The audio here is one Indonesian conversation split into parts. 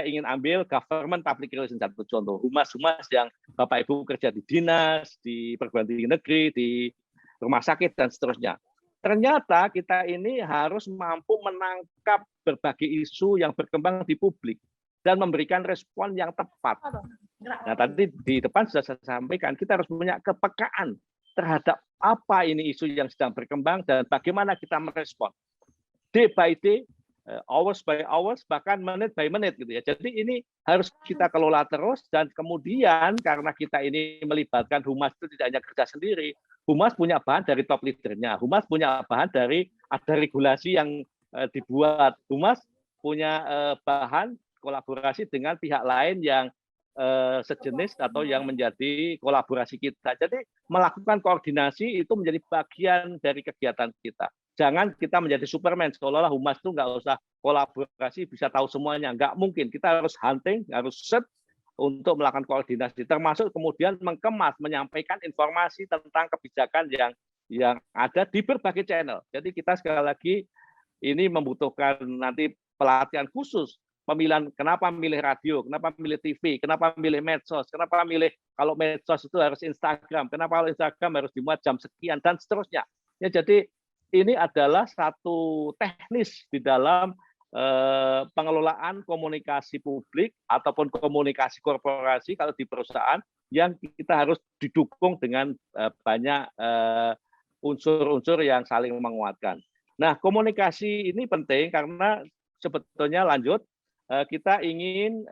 saya ingin ambil government public relations satu contoh, humas-humas yang Bapak Ibu kerja di dinas, di perguruan tinggi negeri, di rumah sakit dan seterusnya. Ternyata kita ini harus mampu menangkap berbagai isu yang berkembang di publik dan memberikan respon yang tepat. Nah, tadi di depan sudah saya sampaikan, kita harus punya kepekaan terhadap apa ini isu yang sedang berkembang dan bagaimana kita merespon. Day by day, hours by hours, bahkan menit by menit gitu ya. Jadi ini harus kita kelola terus dan kemudian karena kita ini melibatkan humas itu tidak hanya kerja sendiri, humas punya bahan dari top leadernya, humas punya bahan dari ada regulasi yang dibuat, humas punya bahan kolaborasi dengan pihak lain yang sejenis atau yang menjadi kolaborasi kita. Jadi melakukan koordinasi itu menjadi bagian dari kegiatan kita. Jangan kita menjadi Superman, seolah-olah humas itu nggak usah kolaborasi, bisa tahu semuanya. Nggak mungkin, kita harus hunting, harus set untuk melakukan koordinasi, termasuk kemudian mengemas, menyampaikan informasi tentang kebijakan yang ada di berbagai channel. Jadi kita sekali lagi ini membutuhkan nanti pelatihan khusus, pemilihan kenapa milih radio, kenapa milih TV, kenapa milih medsos, kenapa milih kalau medsos itu harus Instagram, kenapa kalau Instagram harus dimuat jam sekian, dan seterusnya. Ya, jadi ini adalah satu teknis di dalam pengelolaan komunikasi publik ataupun komunikasi korporasi kalau di perusahaan yang kita harus didukung dengan banyak unsur-unsur yang saling menguatkan. Nah, komunikasi ini penting karena sebetulnya lanjut kita ingin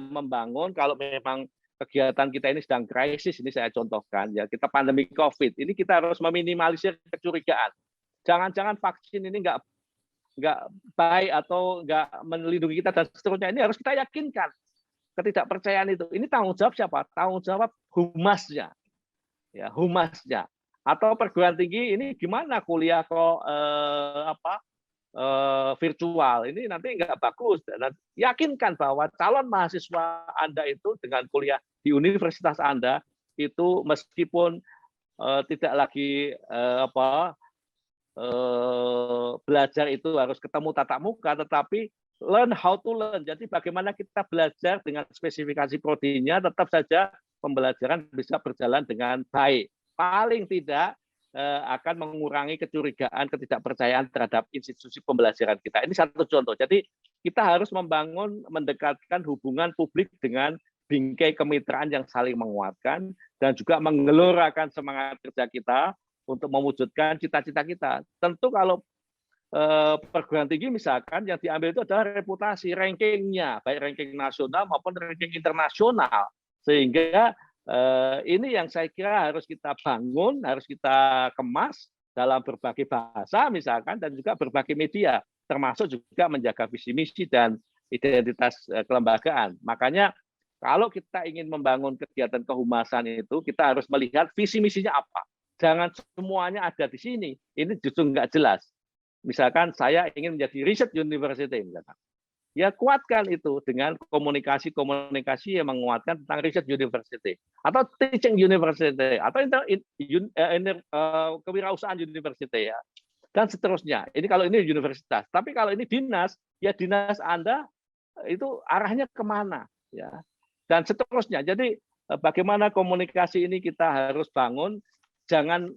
membangun kalau memang kegiatan kita ini sedang krisis, ini saya contohkan ya, kita pandemi COVID, ini kita harus meminimalisir kecurigaan. Jangan-jangan vaksin ini nggak baik atau nggak melindungi kita dan seterusnya. Ini harus kita yakinkan ketidakpercayaan itu. Ini tanggung jawab siapa? Tanggung jawab humasnya, ya humasnya. Atau perguruan tinggi ini gimana kuliah kok virtual ini nanti nggak bagus. Dan yakinkan bahwa calon mahasiswa Anda itu dengan kuliah di universitas Anda itu meskipun tidak lagi belajar itu harus ketemu tatap muka, tetapi learn how to learn. Jadi bagaimana kita belajar dengan spesifikasi prodinya, tetap saja pembelajaran bisa berjalan dengan baik. Paling tidak akan mengurangi kecurigaan, ketidakpercayaan terhadap institusi pembelajaran kita. Ini satu contoh. Jadi kita harus membangun, mendekatkan hubungan publik dengan bingkai kemitraan yang saling menguatkan dan juga menggelorakan semangat kerja kita untuk mewujudkan cita-cita kita. Tentu kalau perguruan tinggi misalkan yang diambil itu adalah reputasi, rankingnya, baik ranking nasional maupun ranking internasional. Sehingga ini yang saya kira harus kita bangun, harus kita kemas dalam berbagai bahasa misalkan dan juga berbagai media, termasuk juga menjaga visi misi dan identitas kelembagaan. Makanya kalau kita ingin membangun kegiatan kehumasan itu, kita harus melihat visi misinya apa. Jangan semuanya ada di sini. Ini justru nggak jelas. Misalkan saya ingin menjadi research university, misalkan. Ya kuatkan itu dengan komunikasi-komunikasi yang menguatkan tentang research university. Atau teaching university. Atau kewirausahaan university ya. Dan seterusnya. Ini kalau ini universitas. Tapi kalau ini dinas, ya dinas Anda itu arahnya kemana. Ya. Dan seterusnya. Jadi bagaimana komunikasi ini kita harus bangun. Jangan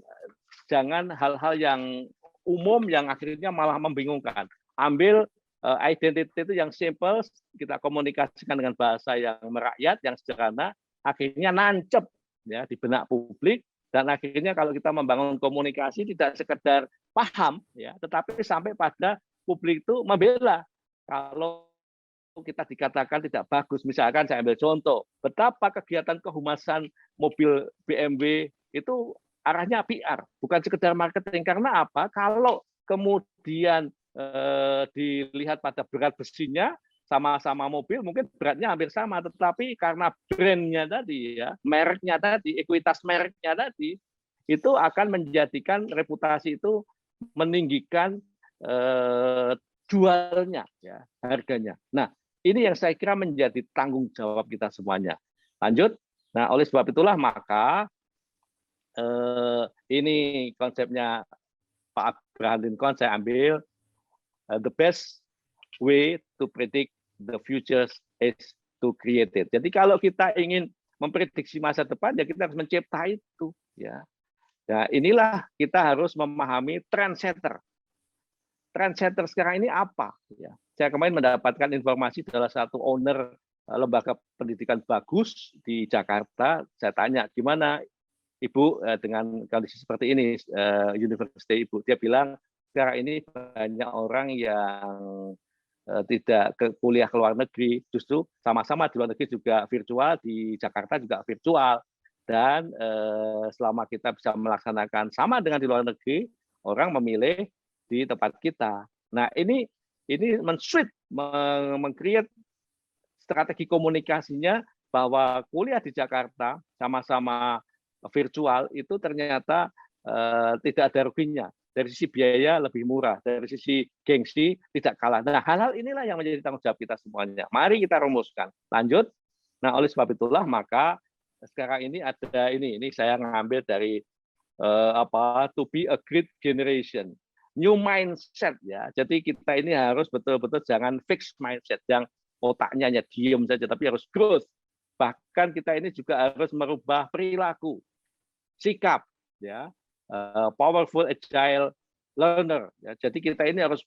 hal-hal yang umum yang akhirnya malah membingungkan. Ambil identity itu yang simple, kita komunikasikan dengan bahasa yang merakyat, yang sederhana, akhirnya nancep ya di benak publik dan akhirnya kalau kita membangun komunikasi tidak sekedar paham ya, tetapi sampai pada publik itu membela. Kalau kita dikatakan tidak bagus, misalkan saya ambil contoh, betapa kegiatan kehumasan mobil BMW itu arahnya PR, bukan sekedar marketing. Karena apa? Kalau kemudian dilihat pada berat besinya, sama-sama mobil, mungkin beratnya hampir sama, tetapi karena brandnya tadi, ya, mereknya tadi, ekuitas mereknya tadi, itu akan menjadikan reputasi itu meninggikan jualnya, ya, harganya. Nah, ini yang saya kira menjadi tanggung jawab kita semuanya. Lanjut. Nah, oleh sebab itulah maka ini konsepnya Pak Abraham Lincoln saya ambil, the best way to predict the future is to create it. Jadi kalau kita ingin memprediksi masa depan, ya kita harus mencipta itu. Ya, nah inilah kita harus memahami trendsetter. Trendsetter sekarang ini apa? Ya, saya kemarin mendapatkan informasi dari satu owner lembaga pendidikan bagus di Jakarta. Saya tanya, gimana Ibu dengan kondisi seperti ini, universitas Ibu? Dia bilang, sekarang ini banyak orang yang tidak ke kuliah ke luar negeri, justru sama-sama di luar negeri juga virtual, di Jakarta juga virtual. Dan selama kita bisa melaksanakan sama dengan di luar negeri, orang memilih di tempat kita. Nah, ini men-switch, meng-create strategi komunikasinya bahwa kuliah di Jakarta sama-sama virtual itu ternyata tidak ada ruginya. Dari sisi biaya lebih murah, dari sisi gengsi tidak kalah. Nah, hal-hal inilah yang menjadi tanggung jawab kita semuanya. Mari kita rumuskan. Lanjut. Nah, oleh sebab itulah maka sekarang ini ada ini saya ngambil dari to be a great generation. New mindset ya. Jadi kita ini harus betul-betul jangan fixed mindset yang otaknya hanya diem saja, tapi harus growth. Bahkan kita ini juga harus merubah perilaku, sikap, ya, powerful agile learner. Ya. Jadi kita ini harus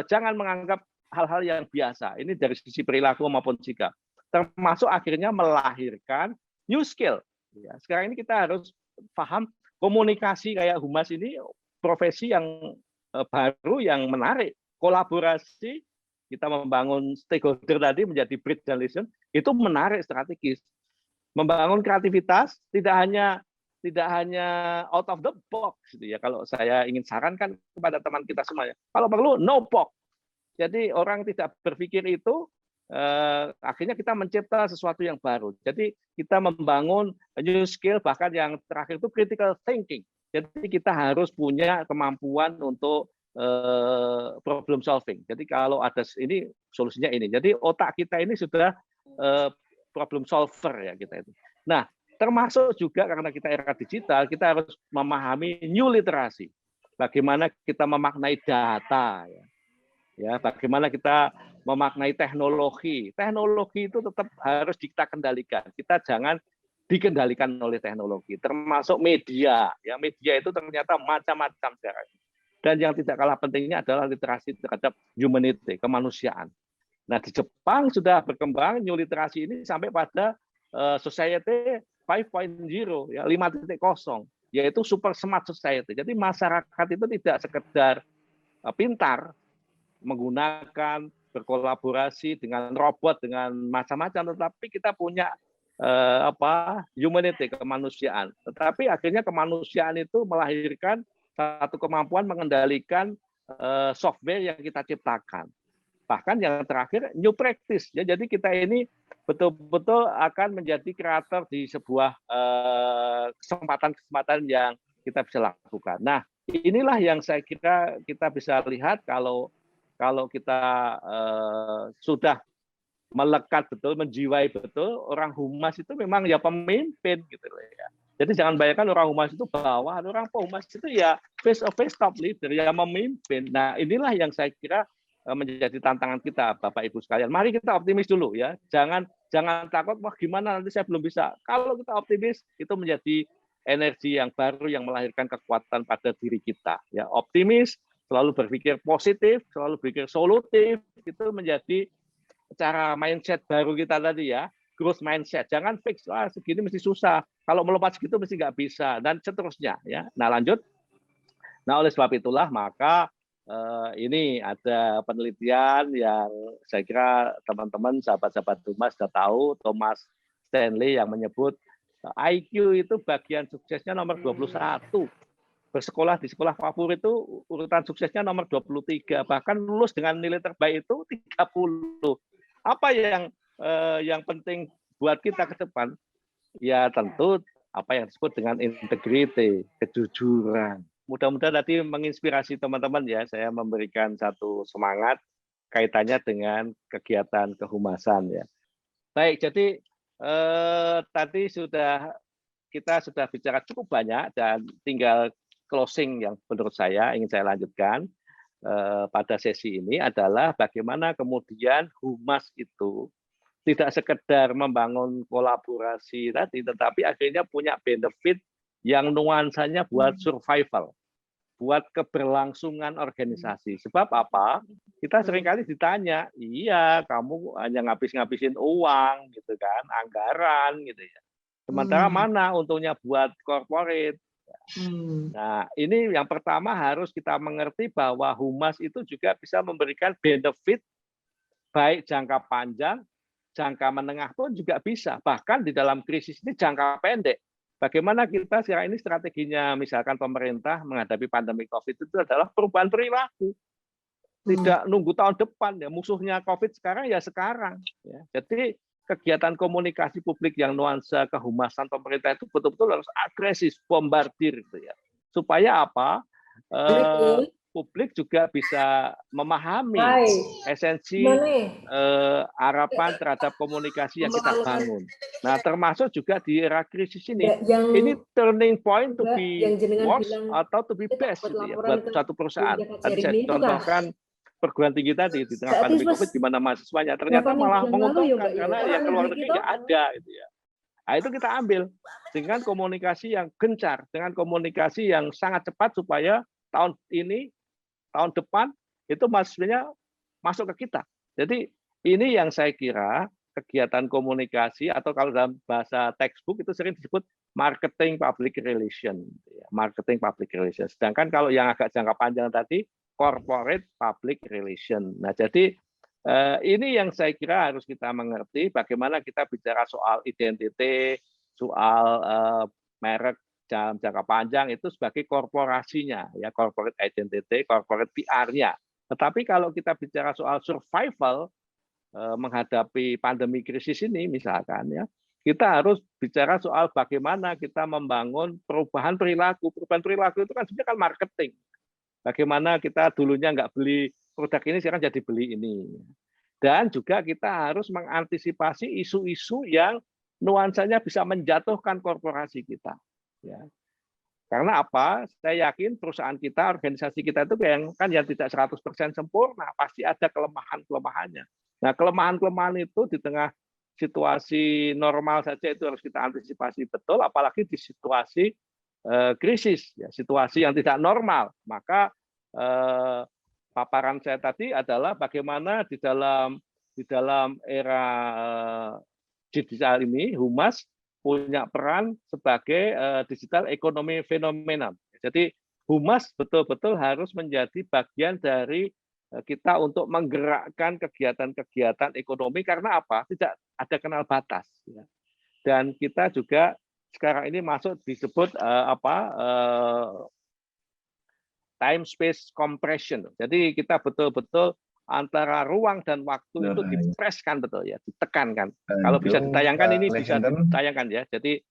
jangan menganggap hal-hal yang biasa. Ini dari sisi perilaku maupun sikap. Termasuk akhirnya melahirkan new skill. Ya. Sekarang ini kita harus paham komunikasi kayak humas ini profesi yang baru yang menarik. Kolaborasi, kita membangun stakeholder tadi menjadi bridge dan listen, itu menarik strategis. Membangun kreativitas tidak hanya out of the box gitu ya. Kalau saya ingin sarankan kepada teman kita semuanya, kalau perlu no box. Jadi orang tidak berpikir itu akhirnya kita mencipta sesuatu yang baru. Jadi kita membangun new skill, bahkan yang terakhir itu critical thinking. Jadi kita harus punya kemampuan untuk problem solving. Jadi kalau ada ini solusinya ini. Jadi otak kita ini sudah problem solver ya kita itu. Nah, termasuk juga karena kita era digital, kita harus memahami new literasi. Bagaimana kita memaknai data, ya, bagaimana kita memaknai teknologi. Teknologi itu tetap harus kita kendalikan. Kita jangan dikendalikan oleh teknologi. Termasuk media. Ya, media itu ternyata macam-macam sekarang. Dan yang tidak kalah pentingnya adalah literasi terhadap humanity, kemanusiaan. Nah, di Jepang sudah berkembang new literasi ini sampai pada society 5.0 ya 5.0 yaitu super smart society. Jadi masyarakat itu tidak sekedar pintar menggunakan berkolaborasi dengan robot dengan macam-macam, tetapi kita punya humanity, kemanusiaan. Tetapi akhirnya kemanusiaan itu melahirkan satu kemampuan mengendalikan software yang kita ciptakan. Bahkan yang terakhir new practice ya. Jadi kita ini betul-betul akan menjadi kreator di sebuah kesempatan-kesempatan yang kita bisa lakukan. Nah, inilah yang saya kira kita bisa lihat kalau kita sudah melekat betul, menjiwai betul, orang humas itu memang ya pemimpin gitu ya. Jadi jangan bayangkan orang humas itu bawahan, orang humas itu ya face to face top leader yang memimpin. Nah, inilah yang saya kira menjadi tantangan kita, Bapak Ibu sekalian. Mari kita optimis dulu ya. Jangan takut, wah gimana nanti saya belum bisa. Kalau kita optimis, itu menjadi energi yang baru yang melahirkan kekuatan pada diri kita. Ya, optimis, selalu berpikir positif, selalu berpikir solutif, itu menjadi cara mindset baru kita tadi ya. Growth mindset. Jangan fix, wah segini mesti susah. Kalau melompat segitu mesti nggak bisa dan seterusnya ya. Nah, lanjut. Nah, oleh sebab itulah maka ini ada penelitian yang saya kira teman-teman sahabat-sahabat Humas sudah tahu, Thomas Stanley yang menyebut IQ itu bagian suksesnya nomor 21. Bersekolah di sekolah favorit itu urutan suksesnya nomor 23. Bahkan lulus dengan nilai terbaik itu 30. Apa yang penting buat kita ke depan? Ya tentu apa yang disebut dengan integriti, kejujuran. Mudah-mudahan nanti menginspirasi teman-teman ya. Saya memberikan satu semangat kaitannya dengan kegiatan kehumasan ya. Baik, jadi tadi kita sudah bicara cukup banyak dan tinggal closing yang menurut saya ingin saya lanjutkan pada sesi ini adalah bagaimana kemudian humas itu tidak sekedar membangun kolaborasi tadi, tetapi akhirnya punya benefit yang nuansanya buat survival, buat keberlangsungan organisasi. Sebab apa? Kita seringkali ditanya, iya kamu hanya ngabis-ngabisin uang gitu kan, anggaran gitu ya. Sementara mana untungnya buat corporate? Nah, ini yang pertama harus kita mengerti bahwa humas itu juga bisa memberikan benefit baik jangka panjang, jangka menengah pun juga bisa. Bahkan di dalam krisis ini jangka pendek. Bagaimana kita sekarang ini strateginya, misalkan pemerintah menghadapi pandemi COVID itu adalah perubahan perilaku. Tidak nunggu tahun depan ya, musuhnya COVID sekarang ya sekarang. Ya. Jadi kegiatan komunikasi publik yang nuansa kehumasan pemerintah itu betul-betul harus agresif, bombardir gitu ya. Supaya apa? Publik juga bisa memahami esensi harapan terhadap komunikasi yang kita bangun. Nah, termasuk juga di era krisis ini. Ini turning point to be worse atau to be best gitu ya, buat satu perusahaan. Tadi saya contohkan perguruan tinggi tadi di tengah pandemi COVID, di mana mahasiswanya ternyata malah menguntungkan karena yang keluar negeri nggak ada gitu ya. Nah, itu kita ambil dengan komunikasi yang gencar, dengan komunikasi yang sangat cepat supaya tahun ini, tahun depan itu mahasiswanya masuk ke kita. Jadi ini yang saya kira kegiatan komunikasi atau kalau dalam bahasa textbook itu sering disebut marketing public relation, marketing public relation. Sedangkan kalau yang agak jangka panjang tadi corporate public relation. Nah, jadi ini yang saya kira harus kita mengerti bagaimana kita bicara soal identitas, soal merek dalam jangka panjang itu sebagai korporasinya, ya corporate identity, corporate PR-nya. Tetapi kalau kita bicara soal survival menghadapi pandemi krisis ini misalkan ya, kita harus bicara soal bagaimana kita membangun perubahan perilaku. Perubahan perilaku itu kan sebenarnya kan marketing. Bagaimana kita dulunya nggak beli produk ini, sekarang jadi beli ini. Dan juga kita harus mengantisipasi isu-isu yang nuansanya bisa menjatuhkan korporasi kita. Ya. Karena apa? Saya yakin perusahaan kita, organisasi kita itu kan yang tidak 100% sempurna, pasti ada kelemahan-kelemahannya. Nah, kelemahan-kelemahan itu di tengah situasi normal saja itu harus kita antisipasi betul, apalagi di situasi krisis, ya, situasi yang tidak normal. Maka paparan saya tadi adalah bagaimana di dalam era digital ini, humas punya peran sebagai digital ekonomi fenomenal. Jadi humas betul-betul harus menjadi bagian dari kita untuk menggerakkan kegiatan-kegiatan ekonomi karena apa? Tidak ada kenal batas. Ya. Dan kita juga sekarang ini masuk disebut time space compression. Jadi kita betul-betul antara ruang dan waktu itu dipreskan betul ya, ditekankan. Kalau bisa ditayangkan ini bisa ditayangkan ya. Jadi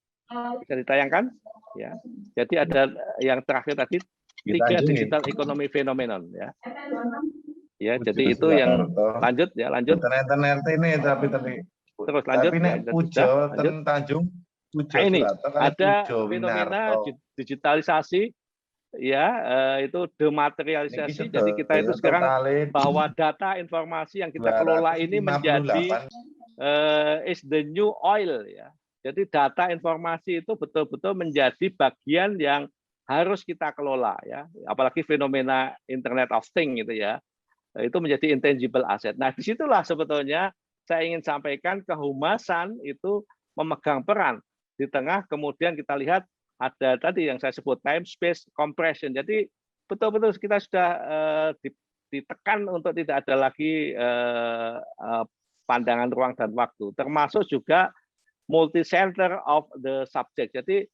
bisa ditayangkan ya. Jadi ada yang terakhir tadi 3 digital economy phenomenon ya. Ya, jadi itu yang lanjut ya, lanjut. Internet ini tapi terus lanjut. Tapi nek Pujo ten Tanjung Nah, ini ada fenomena digitalisasi, ya itu dematerialisasi. Jadi kita itu sekarang bahwa data informasi yang kita kelola ini menjadi is the new oil, ya. Jadi data informasi itu betul-betul menjadi bagian yang harus kita kelola, ya. Apalagi fenomena Internet of Things gitu ya. Itu menjadi intangible asset. Nah, disitulah sebetulnya saya ingin sampaikan kehumasan itu memegang peran. Di tengah kemudian kita lihat ada tadi yang saya sebut time space compression. Jadi betul-betul kita sudah ditekan untuk tidak ada lagi pandangan ruang dan waktu. Termasuk juga multi center of the subject. Jadi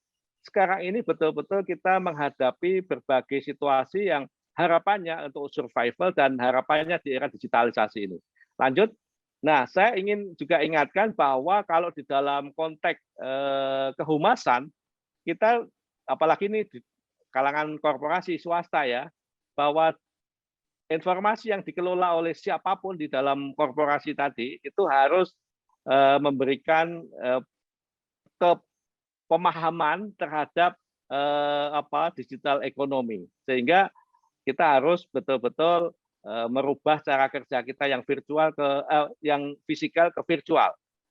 sekarang ini betul-betul kita menghadapi berbagai situasi yang harapannya untuk survival dan harapannya di era digitalisasi ini. Lanjut. Nah, saya ingin juga ingatkan bahwa kalau di dalam konteks kehumasan, kita apalagi ini di kalangan korporasi swasta ya, bahwa informasi yang dikelola oleh siapapun di dalam korporasi tadi itu harus memberikan pemahaman terhadap digital ekonomi, sehingga kita harus betul-betul merubah cara kerja kita yang virtual yang fisikal ke virtual.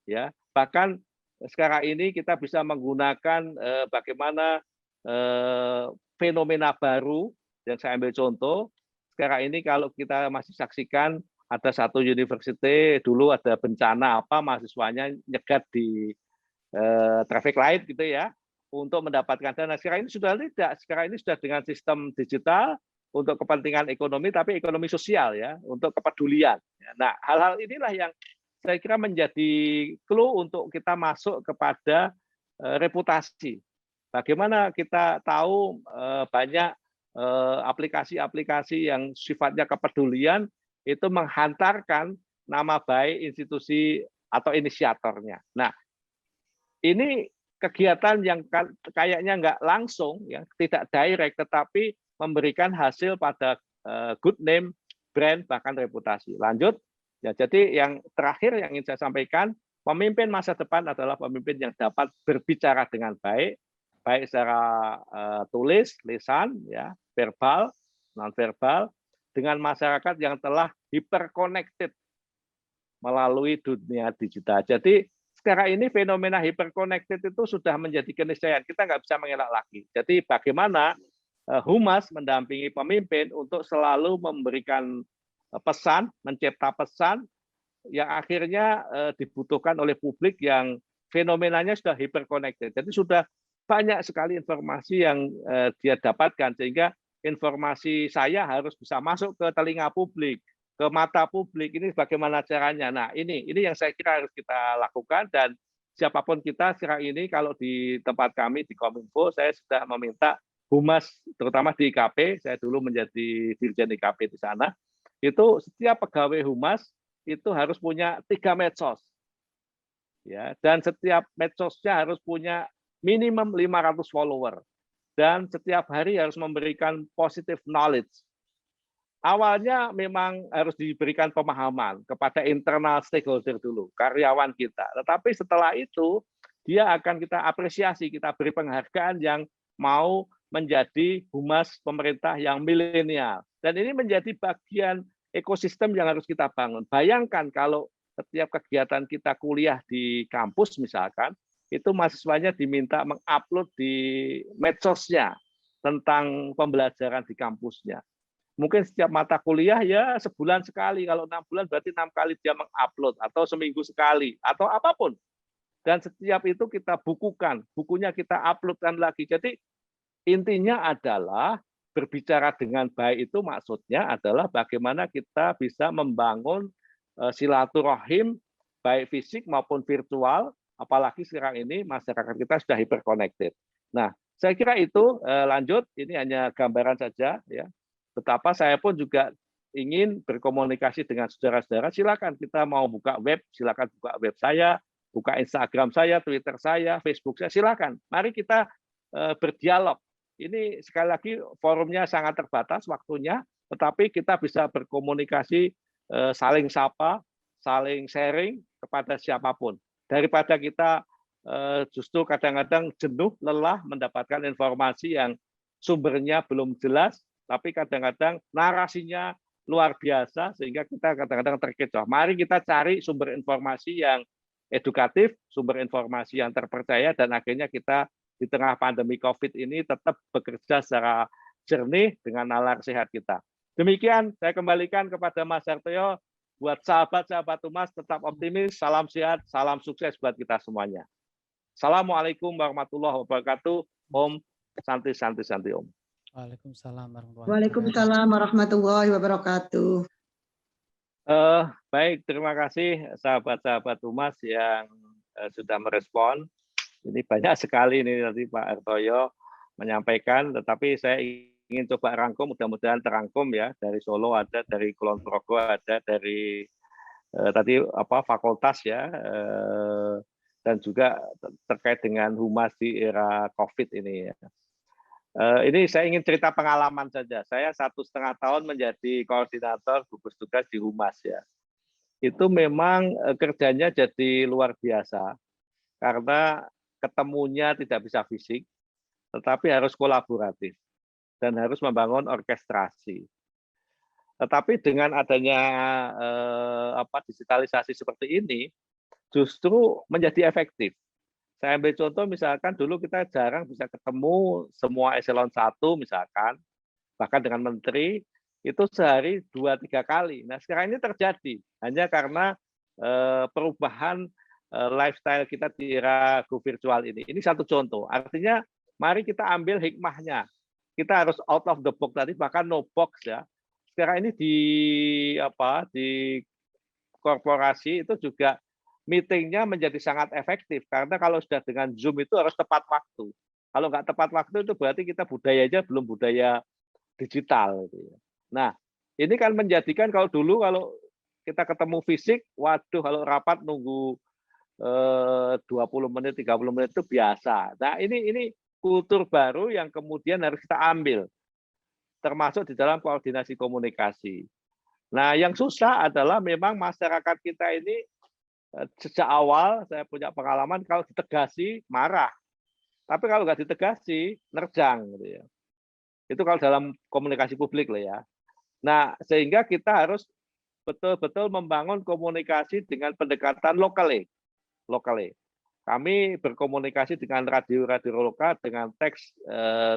ya. Bahkan sekarang ini kita bisa menggunakan bagaimana fenomena baru yang saya ambil contoh. Sekarang ini kalau kita masih saksikan ada satu university dulu ada bencana apa mahasiswanya nyegat di traffic light gitu ya untuk mendapatkan dana. Sekarang ini sudah tidak. Sekarang ini sudah dengan sistem digital untuk kepentingan ekonomi, tapi ekonomi sosial ya, untuk kepedulian. Nah, hal-hal inilah yang saya kira menjadi clue untuk kita masuk kepada reputasi. Bagaimana kita tahu banyak aplikasi-aplikasi yang sifatnya kepedulian itu menghantarkan nama baik institusi atau inisiatornya. Nah, ini kegiatan yang kayaknya nggak langsung, ya, tidak direct, tetapi memberikan hasil pada good name, brand, bahkan reputasi. Lanjut, ya. Jadi yang terakhir yang ingin saya sampaikan, pemimpin masa depan adalah pemimpin yang dapat berbicara dengan baik, baik secara tulis, lisan, ya, verbal, non-verbal, dengan masyarakat yang telah hyper-connected melalui dunia digital. Jadi sekarang ini fenomena hyper-connected itu sudah menjadi keniscayaan. Kita nggak bisa mengelak lagi. Jadi bagaimana humas mendampingi pemimpin untuk selalu memberikan pesan, mencipta pesan yang akhirnya dibutuhkan oleh publik yang fenomenanya sudah hyper-connected. Jadi sudah banyak sekali informasi yang dia dapatkan, sehingga informasi saya harus bisa masuk ke telinga publik, ke mata publik. Ini bagaimana caranya? Nah, ini yang saya kira harus kita lakukan, dan siapapun kita sekarang ini kalau di tempat kami di Kominfo, saya sudah meminta humas, terutama di IKP, saya dulu menjadi dirjen IKP di sana, itu setiap pegawai humas itu harus punya 3 medsos. Ya, dan setiap medsosnya harus punya minimum 500 follower. Dan setiap hari harus memberikan positive knowledge. Awalnya memang harus diberikan pemahaman kepada internal stakeholder dulu, karyawan kita. Tetapi setelah itu, dia akan kita apresiasi, kita beri penghargaan yang mau menjadi humas pemerintah yang milenial. Dan ini menjadi bagian ekosistem yang harus kita bangun. Bayangkan kalau setiap kegiatan kita kuliah di kampus misalkan, itu mahasiswanya diminta mengupload di medsosnya tentang pembelajaran di kampusnya. Mungkin setiap mata kuliah ya sebulan sekali, kalau 6 bulan berarti 6 kali dia mengupload, atau seminggu sekali, atau apapun. Dan setiap itu kita bukukan, bukunya kita uploadkan lagi. Jadi intinya adalah berbicara dengan baik itu maksudnya adalah bagaimana kita bisa membangun silaturahim baik fisik maupun virtual, apalagi sekarang ini masyarakat kita sudah hyper-connected. Nah, saya kira itu lanjut, ini hanya gambaran saja ya. Betapa saya pun juga ingin berkomunikasi dengan saudara-saudara, silakan kita mau buka web, silakan buka web saya, buka Instagram saya, Twitter saya, Facebook saya, silakan. Mari kita berdialog. Ini sekali lagi forumnya sangat terbatas waktunya, tetapi kita bisa berkomunikasi, saling sapa, saling sharing kepada siapapun. Daripada kita justru kadang-kadang jenuh, lelah mendapatkan informasi yang sumbernya belum jelas, tapi kadang-kadang narasinya luar biasa sehingga kita kadang-kadang terkecoh. Mari kita cari sumber informasi yang edukatif, sumber informasi yang terpercaya, dan akhirnya kita di tengah pandemi COVID ini tetap bekerja secara jernih dengan nalar sehat kita. Demikian, saya kembalikan kepada Mas Hartoyo. Buat sahabat-sahabat Humas, tetap optimis, salam sehat, salam sukses buat kita semuanya. Assalamualaikum warahmatullahi wabarakatuh. Om, santi, santi, santi, Om. Waalaikumsalam warahmatullahi wabarakatuh. Baik, terima kasih sahabat-sahabat Humas yang sudah merespon. Ini banyak sekali ini nanti Pak Hartoyo menyampaikan, tetapi saya ingin coba rangkum, mudah-mudahan terangkum ya. Dari Solo ada, dari Kulon Progo ada, dari tadi fakultas ya, dan juga terkait dengan humas di era COVID ini ya. Ini saya ingin cerita pengalaman saja. Saya 1,5 tahun menjadi koordinator gugus tugas di Humas ya. Itu memang kerjanya jadi luar biasa karena ketemunya tidak bisa fisik, tetapi harus kolaboratif dan harus membangun orkestrasi. Tetapi dengan adanya digitalisasi seperti ini, justru menjadi efektif. Saya ambil contoh misalkan dulu kita jarang bisa ketemu semua eselon 1 misalkan, bahkan dengan menteri, itu sehari 2-3 kali. Nah sekarang ini terjadi, hanya karena perubahan lifestyle kita di era go virtual ini. Ini satu contoh, artinya mari kita ambil hikmahnya. Kita harus out of the box tadi, bahkan no box ya. Sekarang ini di korporasi itu juga meetingnya menjadi sangat efektif karena kalau sudah dengan Zoom itu harus tepat waktu. Kalau nggak tepat waktu itu berarti kita budayanya belum budaya digital. Gitu ya. Nah, ini kan menjadikan kalau dulu kalau kita ketemu fisik, waduh kalau rapat nunggu 20 menit, 30 menit itu biasa. Nah, ini kultur baru yang kemudian harus kita ambil, termasuk di dalam koordinasi komunikasi. Nah, yang susah adalah memang masyarakat kita ini sejak awal saya punya pengalaman kalau ditegasi marah, tapi kalau nggak ditegasi nerjang, gitu ya. Itu kalau dalam komunikasi publik lah ya. Nah, sehingga kita harus betul-betul membangun komunikasi dengan pendekatan lokal. Kami berkomunikasi dengan radio-radio lokal dengan teks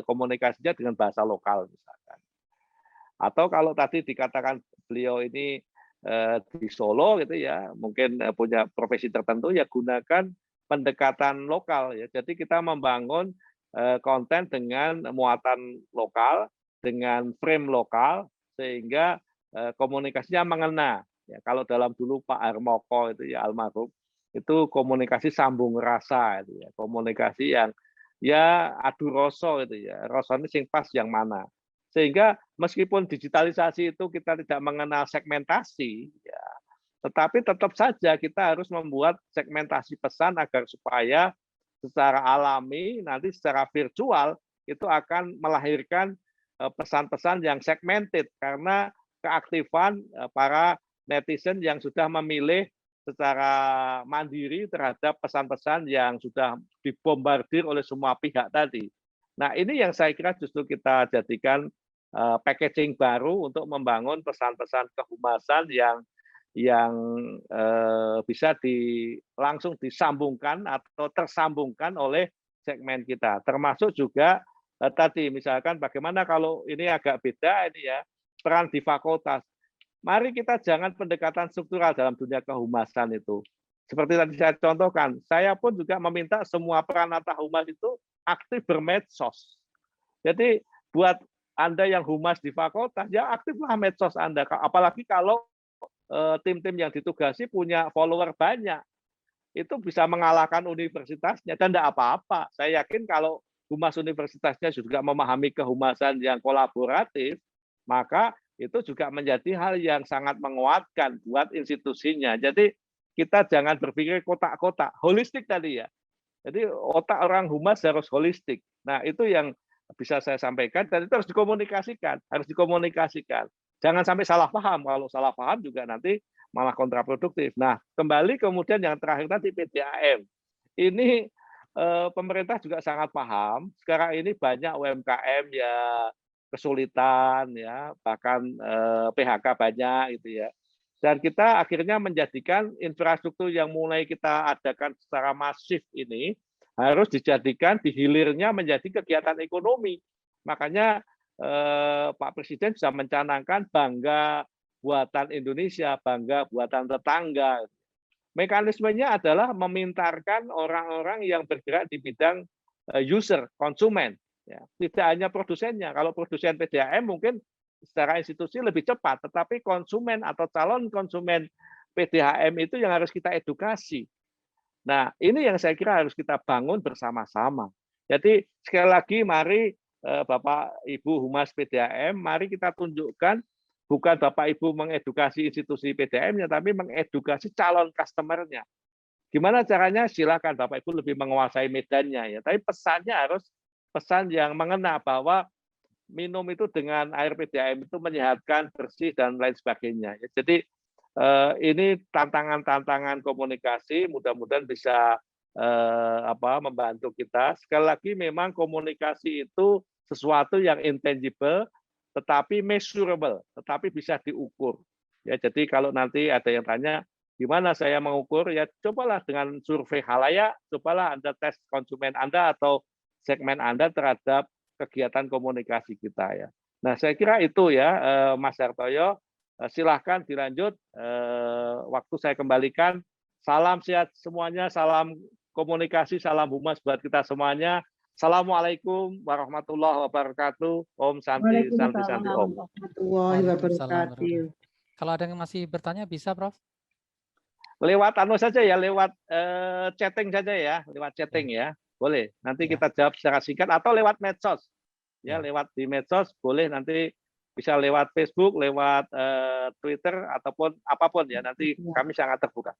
komunikasinya dengan bahasa lokal misalkan. Atau kalau tadi dikatakan beliau ini di Solo gitu ya, mungkin punya profesi tertentu ya gunakan pendekatan lokal ya. Jadi kita membangun konten dengan muatan lokal, dengan frame lokal sehingga komunikasinya mengena. Ya, kalau dalam dulu Pak Harmoko itu ya almarhum itu komunikasi sambung rasa itu ya, komunikasi yang ya adu rasa itu ya, rasanya sing pas yang mana. Sehingga meskipun digitalisasi itu kita tidak mengenal segmentasi, ya, tetapi tetap saja kita harus membuat segmentasi pesan agar supaya secara alami nanti secara virtual itu akan melahirkan pesan-pesan yang segmented karena keaktifan para netizen yang sudah memilih secara mandiri terhadap pesan-pesan yang sudah dibombardir oleh semua pihak tadi. Nah, ini yang saya kira justru kita jadikan packaging baru untuk membangun pesan-pesan kehumasan yang bisa langsung disambungkan atau tersambungkan oleh segmen kita. Termasuk juga tadi misalkan bagaimana kalau ini agak beda ini ya, peran di fakultas. Mari kita jangan pendekatan struktural dalam dunia kehumasan itu. Seperti tadi saya contohkan, saya pun juga meminta semua peranata humas itu aktif bermedsos. Jadi buat Anda yang humas di fakultas, ya aktiflah medsos Anda. Apalagi kalau tim-tim yang ditugasi punya follower banyak. Itu bisa mengalahkan universitasnya dan tidak apa-apa. Saya yakin kalau humas universitasnya juga memahami kehumasan yang kolaboratif, maka itu juga menjadi hal yang sangat menguatkan buat institusinya. Jadi kita jangan berpikir kotak-kotak, holistik tadi ya. Jadi otak orang humas harus holistik. Nah, itu yang bisa saya sampaikan dan itu harus dikomunikasikan. Jangan sampai salah paham. Kalau salah paham juga nanti malah kontraproduktif. Nah, kembali kemudian yang terakhir tadi PDAM. Ini pemerintah juga sangat paham. Sekarang ini banyak UMKM ya kesulitan ya, bahkan PHK banyak gitu ya. Dan kita akhirnya menjadikan infrastruktur yang mulai kita adakan secara masif ini harus dijadikan di hilirnya menjadi kegiatan ekonomi. Makanya Pak Presiden bisa mencanangkan bangga buatan Indonesia, bangga buatan tetangga. Mekanismenya adalah memintarkan orang-orang yang bergerak di bidang user, konsumen. Ya, tidak hanya produsennya. Kalau produsen PDAM mungkin secara institusi lebih cepat, tetapi konsumen atau calon konsumen PDAM itu yang harus kita edukasi. Nah, ini yang saya kira harus kita bangun bersama-sama. Jadi sekali lagi mari Bapak Ibu Humas PDAM, mari kita tunjukkan bukan Bapak Ibu mengedukasi institusi PDAM-nya, tapi mengedukasi calon customer-nya. Gimana caranya? Silakan Bapak Ibu lebih menguasai medannya ya. Tapi pesannya harus pesan yang mengena bahwa minum itu dengan air PDAM itu menyehatkan, bersih dan lain sebagainya. Jadi ini tantangan-tantangan komunikasi, mudah-mudahan bisa membantu kita. Sekali lagi memang komunikasi itu sesuatu yang intangible, tetapi measurable, tetapi bisa diukur. Ya, jadi kalau nanti ada yang tanya, Gimana saya mengukur? Ya cobalah dengan survei khalayak, cobalah Anda tes konsumen Anda atau segmen Anda terhadap kegiatan komunikasi kita ya. Nah, saya kira itu ya, Mas Hartoyo. Silahkan dilanjut. Waktu saya kembalikan. Salam sehat semuanya, salam komunikasi, salam humas buat kita semuanya. Assalamualaikum warahmatullahi wabarakatuh. Om Santi, Santi, Santi, Waalaikumsalam Om. warahmatullahi Waalaikumsalam wabarakatuh. warahmatullahi. Kalau ada yang masih bertanya bisa, Prof? Lewat anu saja ya, lewat chatting saja ya, lewat chatting ya. Boleh. Nanti Ya. kita jawab secara singkat atau lewat medsos. Ya, Ya. lewat di medsos boleh, nanti bisa lewat Facebook, lewat Twitter ataupun apapun ya. Nanti kami sangat terbuka.